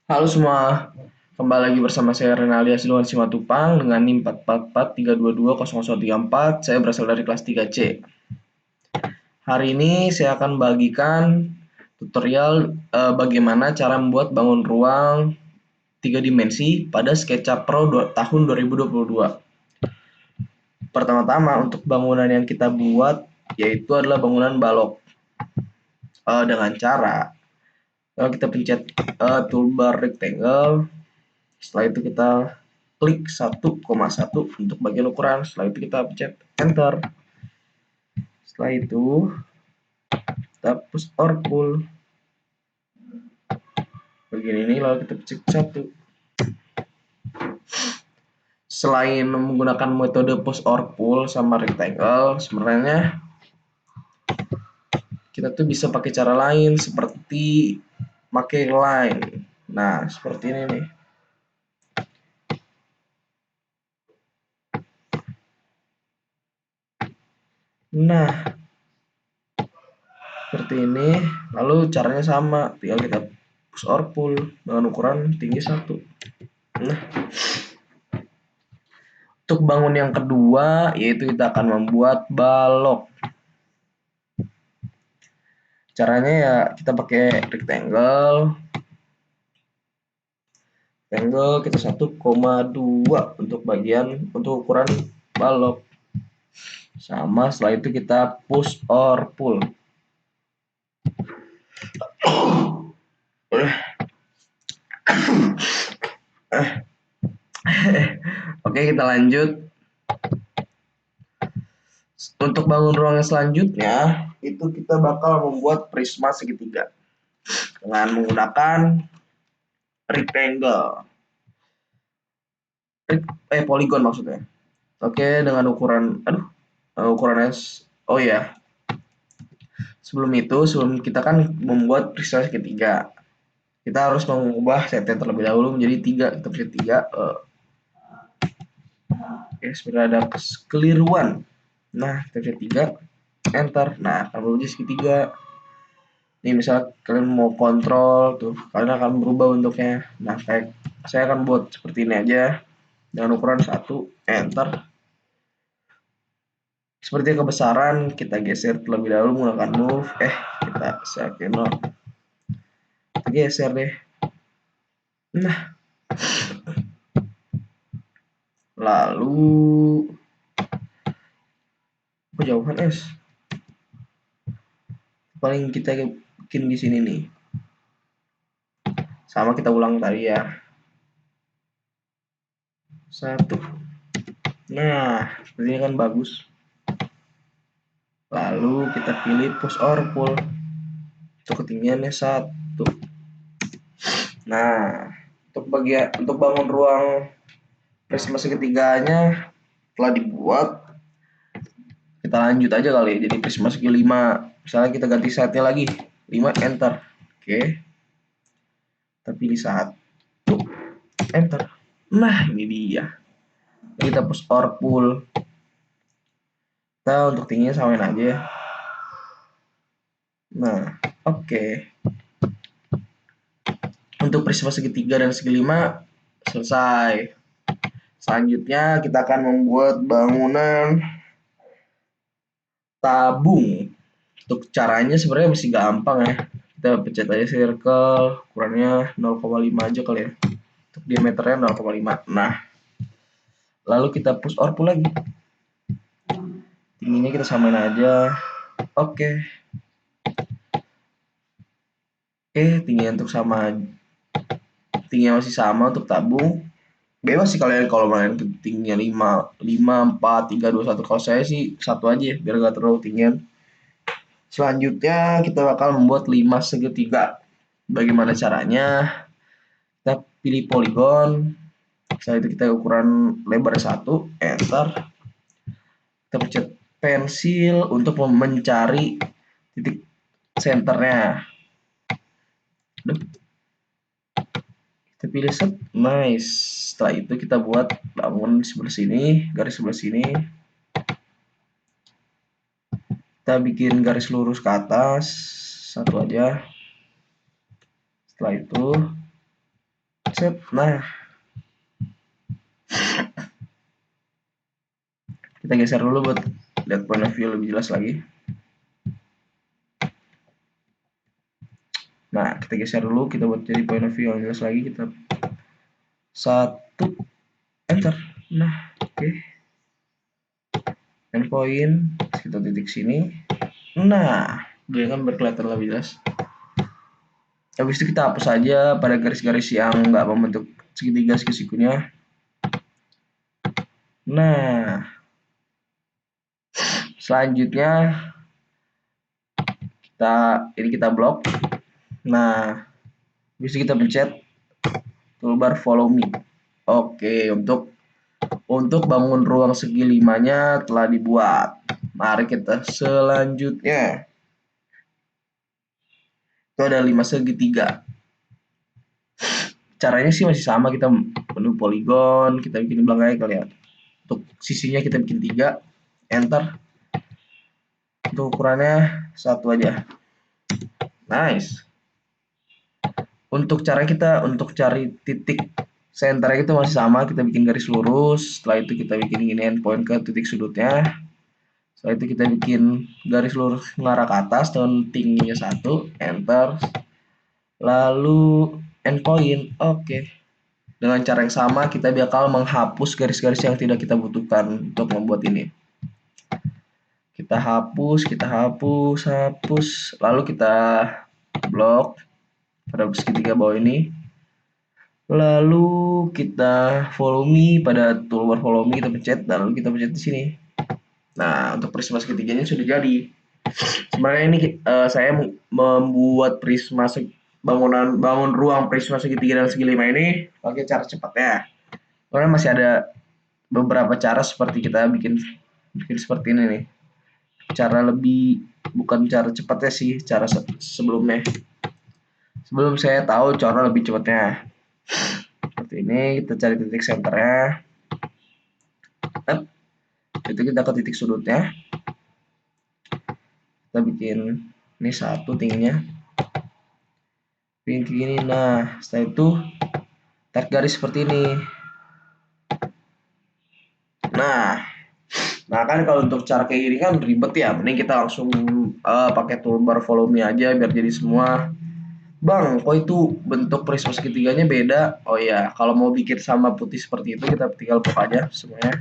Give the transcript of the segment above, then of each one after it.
Halo semua, kembali lagi bersama saya Renaldi Asiluan Simatupang dengan NIM 44432200034. Saya berasal dari kelas 3C. Hari ini saya akan bagikan tutorial bagaimana cara membuat bangun ruang 3 dimensi pada SketchUp Pro tahun 2022. Pertama-tama untuk bangunan yang kita buat yaitu adalah bangunan balok. Dengan cara kita pencet toolbar rectangle. Setelah itu kita klik 1,1 untuk bagian ukuran. Setelah itu kita pencet enter. Setelah itu kita push or pull bagian ini, lalu kita pencet 1. Selain menggunakan metode push or pull sama rectangle, sebenarnya kita tuh bisa pakai cara lain seperti pakai line. Nah, seperti ini nih. Nah, seperti ini. Lalu caranya sama, tinggal kita push or pull dengan ukuran tinggi 1. Nah, untuk bangun yang kedua, yaitu kita akan membuat balok. Caranya ya kita pakai rectangle kita 1,2 untuk ukuran balok. Sama, setelah itu kita push or pull. Oke, kita lanjut. Untuk bangun ruang yang selanjutnya, itu kita bakal membuat prisma segitiga dengan menggunakan rectangle. Polygon maksudnya. Oke, dengan ukuran S. Oh ya, sebelum kita kan membuat prisma segitiga, kita harus mengubah setnya terlebih dahulu menjadi 3. Kita pilih 3. Oke, sebenarnya ada kekeliruan. Nah, kita pilih 3, enter. Nah, akan berubah segitiga. Ini misal kalian mau kontrol tuh, kalian akan berubah bentuknya. Nah, kayak saya akan buat seperti ini aja dengan ukuran 1, enter. Seperti kebesaran, kita geser terlebih dahulu menggunakan move. Kita geser deh. Nah, lalu kejauhan S. Paling kita bikin di sini nih. Sama kita ulang tadi ya. 1. Nah, seperti ini kan bagus. Lalu kita pilih push or pull. Untuk ketinggiannya 1. Nah, untuk bangun ruang prisma segitiganya telah dibuat. Kita lanjut aja kali, jadi prisma segi 5. Misalnya kita ganti setnya lagi, 5, enter. Oke. Kita pilih 1, enter. Nah, ini dia. Kita push or pull. Kita untuk tingginya samain aja ya. Nah, oke. Untuk prisma segitiga dan segi 5 selesai. Selanjutnya kita akan membuat bangunan tabung. Untuk caranya sebenarnya masih gampang ya. Kita pencet aja circle, ukurannya 0,5 aja kali ya. Untuk diameternya 0,5. Nah, lalu kita push or pull lagi. Tingginya kita samain aja. Oke. Tingginya masih sama untuk tabung. Bebas sih kalian kalau main tingginya 5, 4, 3, 2, 1. Kalau saya sih 1 aja ya, biar gak terlalu tinggian. Selanjutnya kita bakal membuat 5 segitiga. Bagaimana caranya? Kita pilih polygon. Setelah itu kita ukuran lebar 1, enter. Kita pencet pensil untuk mencari titik senternya. Kita pilih set, nice. Setelah itu kita buat bangun di sebelah sini, garis sebelah sini. Kita bikin garis lurus ke atas, 1 aja. Setelah itu Set. Nah, kita geser dulu buat lihat point of view lebih jelas lagi. Nah, kita geser dulu, kita buat jadi point of view yang jelas lagi. Kita 1 enter. Nah, oke. Endpoint, kita titik sini. Nah, dia kan berkelihatan lebih jelas. Habis itu kita hapus saja pada garis-garis yang nggak membentuk segitiga sikunya. Nah, selanjutnya kita blok. Nah, habis itu kita pencet toolbar follow me. Oke, untuk bangun ruang segi 5-nya telah dibuat. Mari kita selanjutnya. Itu ada 5 segitiga. Caranya sih masih sama, kita menu poligon, kita bikin belakangnya kalian. Untuk sisinya kita bikin 3, enter. Untuk ukurannya 1 aja. Nice. Untuk cari titik senternya itu masih sama, kita bikin garis lurus. Setelah itu kita bikin ini endpoint ke titik sudutnya. Setelah itu kita bikin garis lurus mengarah ke atas dengan tingginya 1, enter. Lalu endpoint, oke. Dengan cara yang sama kita bakal menghapus garis-garis yang tidak kita butuhkan untuk membuat ini. Kita hapus, hapus. Lalu kita blok pada segitiga bawah ini. Lalu kita follow me pada toolbar follow me, kita pencet, dan lalu kita pencet di sini. Nah, untuk prisma segitiganya sudah jadi. Sebenarnya ini saya membuat prisma bangun ruang prisma segitiga dan segi 5 ini pakai cara cepatnya. Karena masih ada beberapa cara seperti kita bikin seperti ini nih. Cara lebih, bukan cara cepatnya sih, cara sebelumnya. Sebelum saya tahu cara lebih cepatnya. Seperti ini, kita cari titik senternya. Itu kita ke titik sudutnya. Kita bikin ini 1 tingginya. Bikin gini. Nah, setelah itu tarik garis seperti ini. Nah kan kalau untuk cara kayak gini kan ribet ya. Mending kita langsung pakai toolbar follow me aja biar jadi semua. Bang, kok itu bentuk prisma segitiganya beda? Oh ya, kalau mau bikin sama putih seperti itu kita tinggal blok aja semuanya.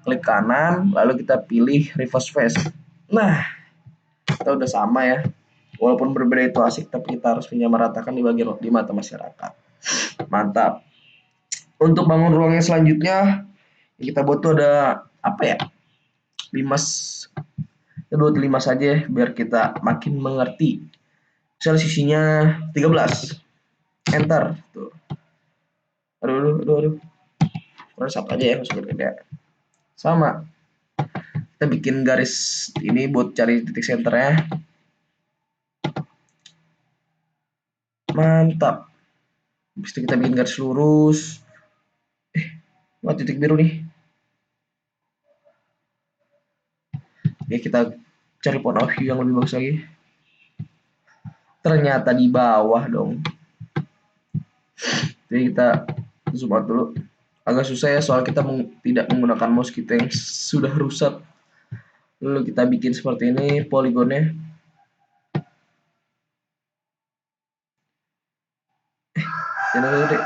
Klik kanan, lalu kita pilih reverse face. Nah, kita udah sama ya. Walaupun berbeda itu asik, tapi kita harus menyamaratakan di mata masyarakat. Mantap. Untuk bangun ruangnya selanjutnya, kita butuh ada apa ya? 5 saja ya, biar kita makin mengerti. Misal sisinya 13, enter. Tuh. Aduh. Kurang satu aja ya, masuk beda. Sama. Kita bikin garis ini buat cari titik senternya. Mantap. Habis itu kita bikin garis lurus. Titik biru nih. Ya, kita cari point of view yang lebih bagus lagi. Ternyata di bawah dong. Jadi kita zoom out dulu. Agak susah ya soal kita tidak menggunakan mouse kita yang sudah rusak. Lalu kita bikin seperti ini poligonnya. Ini deh.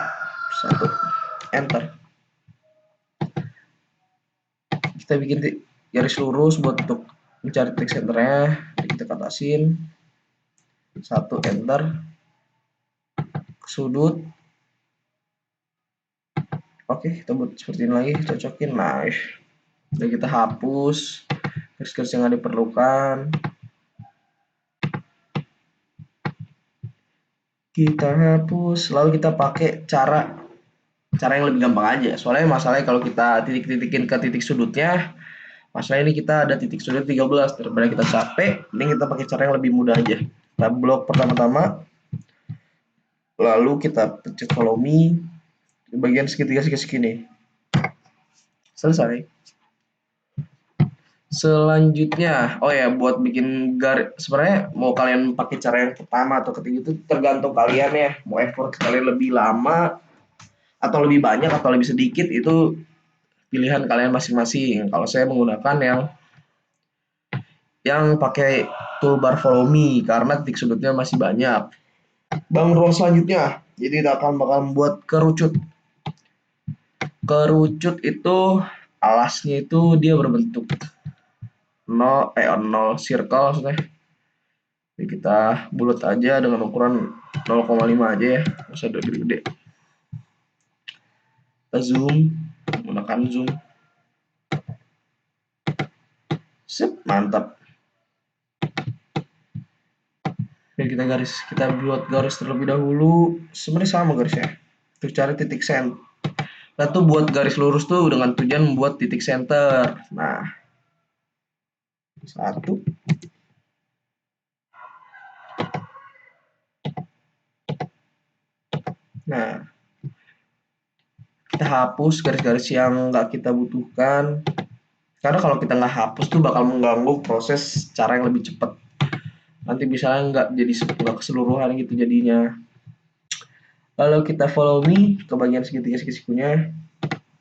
1, enter. Kita bikin garis lurus buat untuk mencari titik senternya. Kita katasin 1, enter. Ke sudut. Oke, kita buat seperti ini lagi, cocokin. Nice. Dan kita hapus garis-garis yang diperlukan. Kita hapus, lalu kita pakai cara yang lebih gampang aja. Soalnya masalahnya kalau kita titik-titikin ke titik sudutnya, masalah ini kita ada titik sudut 13, daripada kita capek, mending kita pakai cara yang lebih mudah aja. Kita blok pertama-tama, lalu kita pencet follow me di bagian segitiga segini. Selesai. Selanjutnya, oh ya, buat bikin garis, sebenarnya mau kalian pakai cara yang pertama atau ketiga itu tergantung kalian ya. Mau effort kalian lebih lama atau lebih banyak atau lebih sedikit itu pilihan kalian masing-masing. Kalau saya menggunakan yang pakai toolbar follow me karena titik sudutnya masih banyak. Bangun ruang selanjutnya. Jadi kita akan bakal membuat kerucut. Kerucut itu alasnya itu dia berbentuk 0 circle maksudnya. Jadi kita bulat aja dengan ukuran 0,5 aja ya, nggak usah gede-gede. Kita zoom, menggunakan zoom. Sip, mantap. Oke, kita buat garis terlebih dahulu. Sebenarnya sama garisnya. Untuk cari titik center. Kita tuh buat garis lurus tuh dengan tujuan membuat titik center. Nah, satu. Nah, kita hapus garis-garis yang nggak kita butuhkan. Karena kalau kita nggak hapus tuh bakal mengganggu proses cara yang lebih cepat. Nanti misalnya nggak keseluruhan gitu jadinya. Lalu kita follow me ke bagian segitiga-segitiga.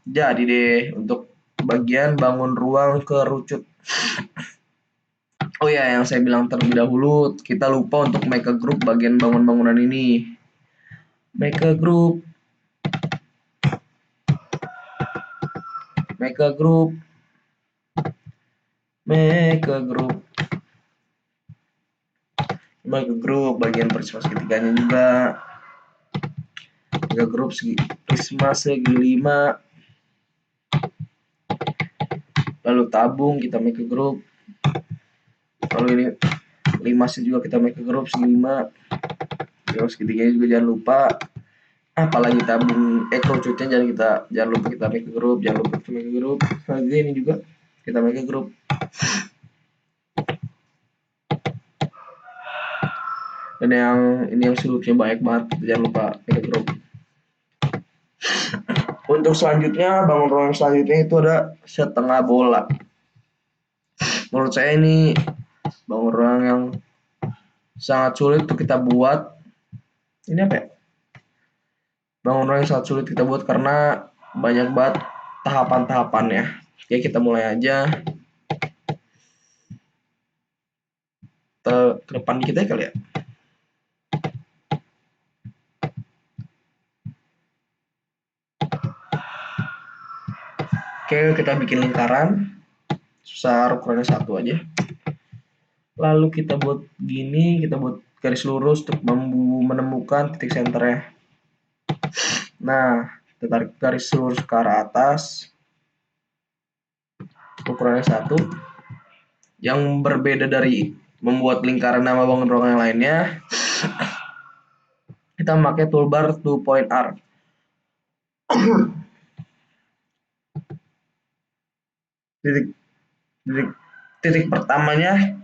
Jadi deh untuk bagian bangun ruang kerucut. Oh ya, yang saya bilang terlebih dahulu, kita lupa untuk make a group bagian bangun-bangunan ini. Make a group. Make a group. Make a group. Make a group bagian peristiwa segitiganya juga. Make a group prisma segi 5. Lalu tabung kita make a group. Lalu ini 5 juga kita make a group segi 5. Terus segitiganya juga jangan lupa. Apalagi tabung kerucutnya jangan lupa kita make a group, jangan lupa kita make a group. Selanjutnya ini juga kita make a group. Dan ini yang sudutnya banyak banget, jangan lupa make a group. Untuk selanjutnya, bangun ruang selanjutnya itu ada setengah bola. Menurut saya ini bangun ruang yang sangat sulit untuk kita buat. Ini apa ya? Bangun ruang yang sangat sulit kita buat karena banyak banget tahapan-tahapannya. Ya kita mulai aja. Ke depan kita kali ya. Oke, kita bikin lingkaran. Besar ukurannya 1 aja. Lalu kita buat gini, kita buat garis lurus untuk menemukan titik senternya. Nah, kita tarik garis lurus ke arah atas. Ukurannya 1. Yang berbeda dari membuat lingkaran nama bangun ruang yang lainnya, kita memakai toolbar 2-point arc. Titik pertamanya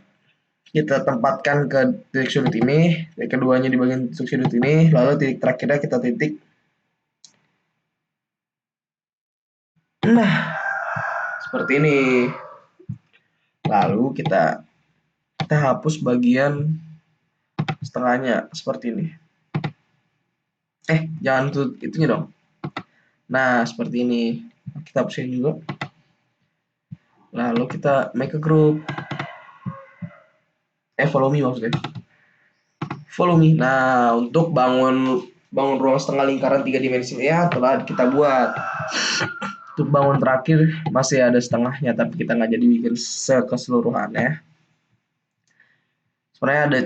kita tempatkan ke titik sudut ini, titik keduanya di bagian titik sudut ini, lalu titik terakhirnya kita titik. Nah, seperti ini. Lalu kita hapus bagian setengahnya seperti ini. Jangan tutup itunya dong. Nah, seperti ini. Kita hapusin juga. Lalu kita make a group. Follow me maksudnya. Follow me. Nah, untuk bangun ruang setengah lingkaran 3 dimensi ya telah kita buat. Untuk bangun terakhir masih ada setengahnya, tapi kita nggak jadi bikin keseluruhannya. Sebenarnya ada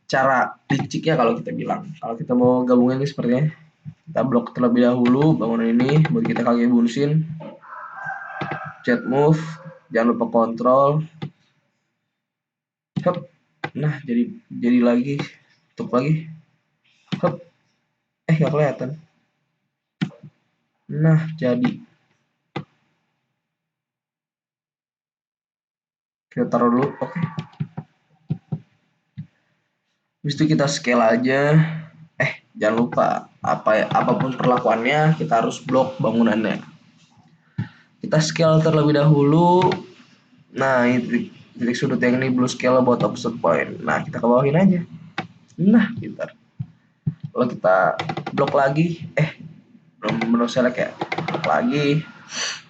cara liciknya kalau kita bilang. Kalau kita mau gabungin ini sepertinya kita blok terlebih dahulu bangunan ini, baru kita kaki bunusin. Chat move, jangan lupa kontrol. Hup. Nah, jadi lagi, tutup lagi. Hup. Nggak kelihatan. Nah, jadi. Kita taruh dulu, oke. Habis itu kita scale aja. Jangan lupa apapun perlakuannya kita harus blok bangunannya. Kita scale terlebih dahulu. Nah, ini titik sudut yang ini blue scale about opposite point. Nah, kita ke bawahin aja. Nah, pintar. Lalu kita blok lagi. Belum menu select ya, lagi,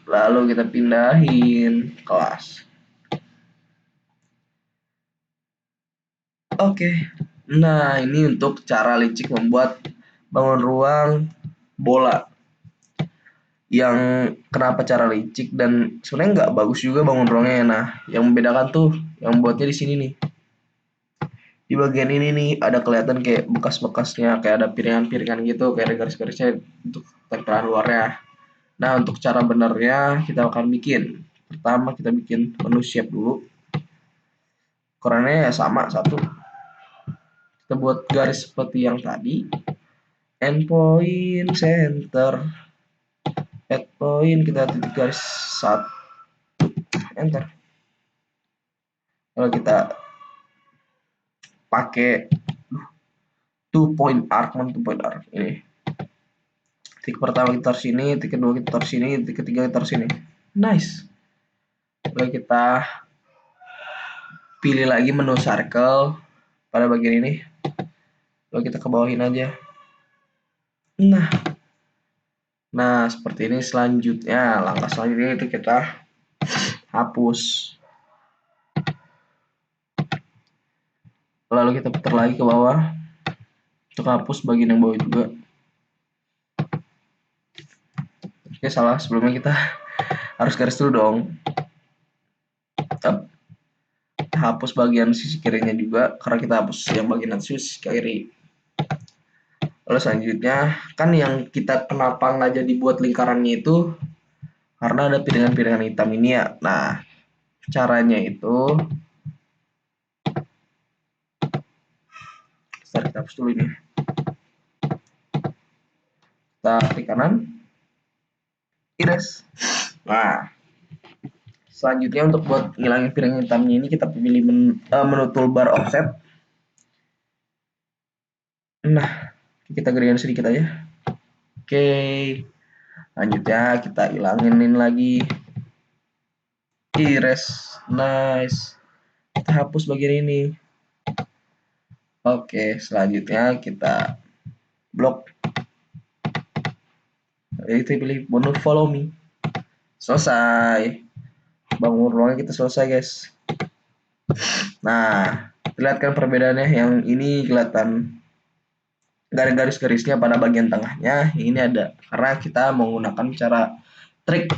lalu kita pindahin kelas. Oke, nah ini untuk cara licik membuat bangun ruang bola. Yang kenapa cara licik dan sebenarnya nggak bagus juga bangun ruangnya. Nah, yang membedakan tuh yang buatnya di sini nih. Di bagian ini nih ada kelihatan kayak bekas-bekasnya, kayak ada piringan-piringan gitu, kayak ada garis-garisnya untuk tempelan luarnya. Nah, untuk cara benernya kita akan bikin. Pertama kita bikin menu shape dulu. Ukurannya ya sama satu. Kita buat garis seperti yang tadi. Endpoint center. Add point kita titik garis satu. Enter. Kalau kita pakai 2 point arc, 2 point arc ini. Titik pertama kita taruh sini, titik kedua kita taruh sini, titik ketiga kita taruh sini. Nice. Lalu kita pilih lagi menu circle pada bagian ini. Lalu kita ke bawahin aja. Nah, seperti ini. Selanjutnya, langkah selanjutnya itu kita hapus. Lalu kita putar lagi ke bawah untuk hapus bagian yang bawah juga. Oke, salah, sebelumnya kita harus garis dulu dong. Kita hapus bagian sisi kirinya juga, karena kita hapus yang bagian sisi kiri. Lalu selanjutnya, kan yang kita kenapa nggak jadi buat lingkarannya itu karena ada piringan-piringan hitam ini ya. Nah, caranya itu kita hapus dulu ini. Kita klik kanan, iris. Nah, selanjutnya untuk buat ngilangin piringan hitamnya ini kita pilih menu toolbar offset. Nah, kita gedein sedikit aja. Oke, lanjutnya kita ilangin lagi. Iris, nice. Kita hapus bagian ini. Oke, selanjutnya kita blok. Jadi kita pilih bonus follow me. Selesai. Bangun ruangnya kita selesai, guys. Nah, lihat kan perbedaannya, yang ini kelihatan garis-garisnya pada bagian tengahnya, ini ada karena kita menggunakan cara trik.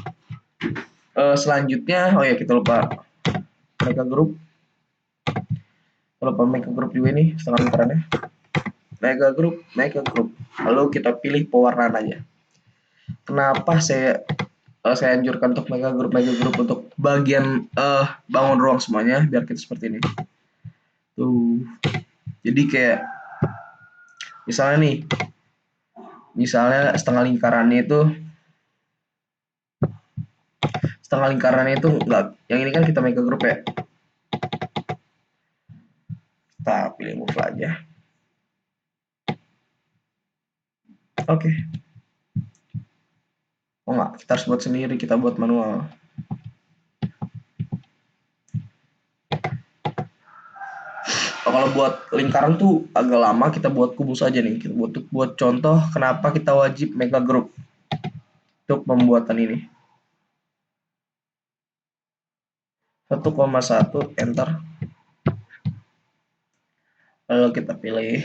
Selanjutnya, oh ya kita lupa mega group. Lupa mega group juga ini setengah lingkarannya. Mega group. Lalu kita pilih pewarnaan aja. Kenapa saya anjurkan untuk mega group untuk bagian bangun ruang semuanya, biar kita seperti ini. Tuh. Jadi kayak misalnya setengah lingkarannya itu enggak, yang ini kan kita mega group ya. Kita pilih move aja. Oke. Oh enggak, kita harus buat sendiri, kita buat manual. Kalau buat lingkaran tuh agak lama, kita buat kubus aja nih. Kita buat contoh kenapa kita wajib mega group untuk pembuatan ini. 1,1 enter. Lalu kita pilih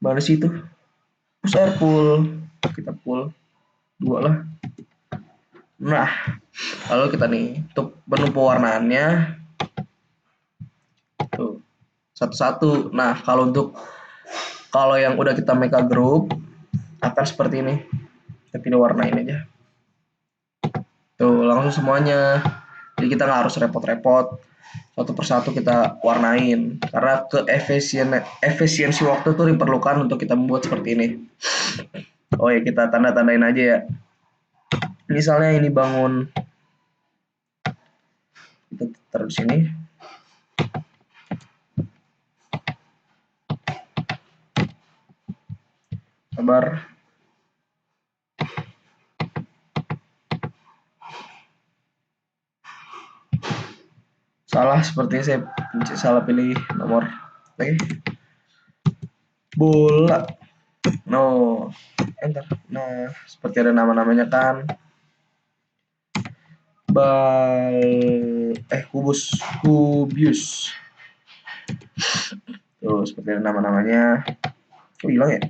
mana sih itu? Push air pull. Kita pull 2 lah. Nah, lalu kita nih untuk menu pewarnaannya tuh satu-satu. Nah, kalau yang udah kita mega group akan seperti ini. Kita pilih warnain aja. Tuh, langsung semuanya. Jadi kita nggak harus repot-repot satu persatu kita warnain, karena efisiensi waktu itu diperlukan untuk kita membuat seperti ini. Oh ya, kita tanda-tandain aja ya. Misalnya ini bangun, kita taruh di sini. Sabar. Salah, sepertinya saya salah pilih nomor. Oke. Bola. No. enter. Nah, seperti ada nama-namanya kan. Kubius. Tuh, seperti ada nama-namanya. Kok hilang ya?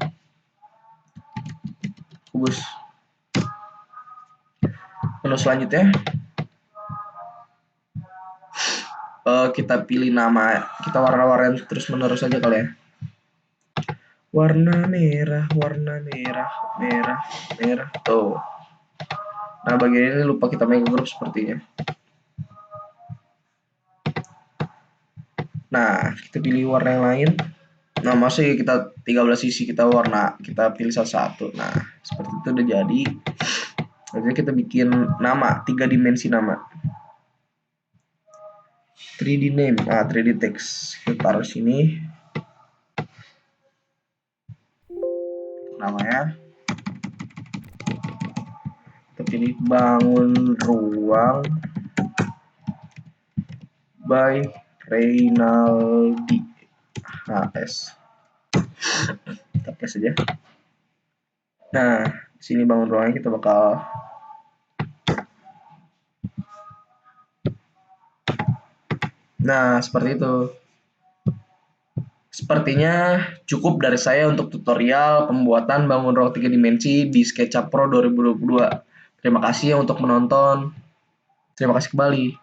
Kubus. Menu selanjutnya kita pilih nama, kita warna-warnain terus menerus aja kali ya. Warna merah, merah. Tuh. Nah, bagian ini lupa kita make grup sepertinya. Nah, kita pilih warna yang lain. Nah, masih kita 13 sisi kita warna, kita pilih satu-satu. Nah, seperti itu udah jadi. Jadi kita bikin nama, 3 dimensi nama. 3D name, 3D text. Kita taruh sini. Namanya. Kita pilih bangun ruang by Reynaldi HS. Kita paste saja. Nah, di sini bangun ruangnya kita bakal seperti itu. Sepertinya cukup dari saya untuk tutorial pembuatan bangun ruang 3 dimensi di SketchUp Pro 2022. Terima kasih untuk menonton. Terima kasih kembali.